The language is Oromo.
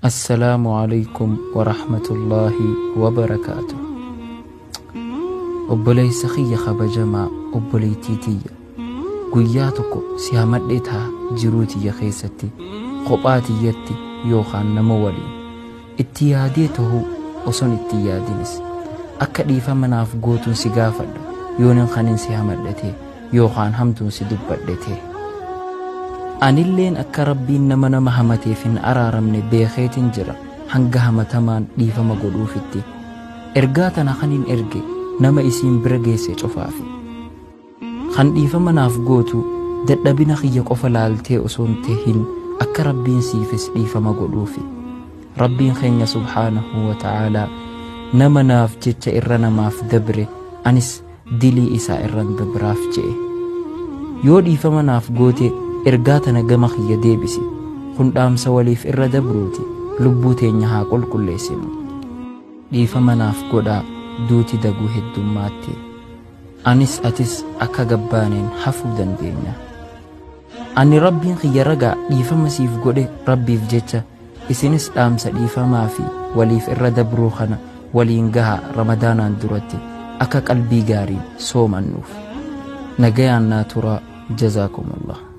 السلام عليكم ورحمة الله وبركاته. أبولي سخية خبجما أبولي تيتية قياتكو سيامدتها جروتي يا خيستي قباتي يتي يوخان نموالي اتياديته أصن اتيادينس أكدي فمناف قوتون سيغافد يونن خانين سيامدتي يوخان همتون سيدبادتي anilleen akka rabbiin nama hamateef hin araaramne beekeetin jira hanga hamatamaan dhiifama godhuufitti ergaa tana kanin erge nama isiin bira geesse cufaafi kan dhiifama naaf gootu dadhabina kiyya qofa laaltee osoon tehin akka rabbiin siifis dhiifama godhuufi rabbiin keenya subhaanahu wa ta'aalaa nama naaf jecha irra namaaf dabre anis dilii isaa irran dabraaf je'e yoo dhiifama naaf goote ergaa tana gama kiyya deebisi kun dhaamsa waliif irra dabruuti lubbuu teenya haa qulqulleessinu dhiifama naaf godhaa duuti daguu heddummaatti anis atis akka gabbaaneen hafuu dandeenya ani rabbiin kiyya ragaa dhiifama siif godhe rabbiif jecha isinis dhaamsa dhiifamaa fi waliif irra dabruu kana waliin gahaa ramadaanaan duratti akka qalbii gaariin soomannuuf nagayaan naa turaa jazaakumullah.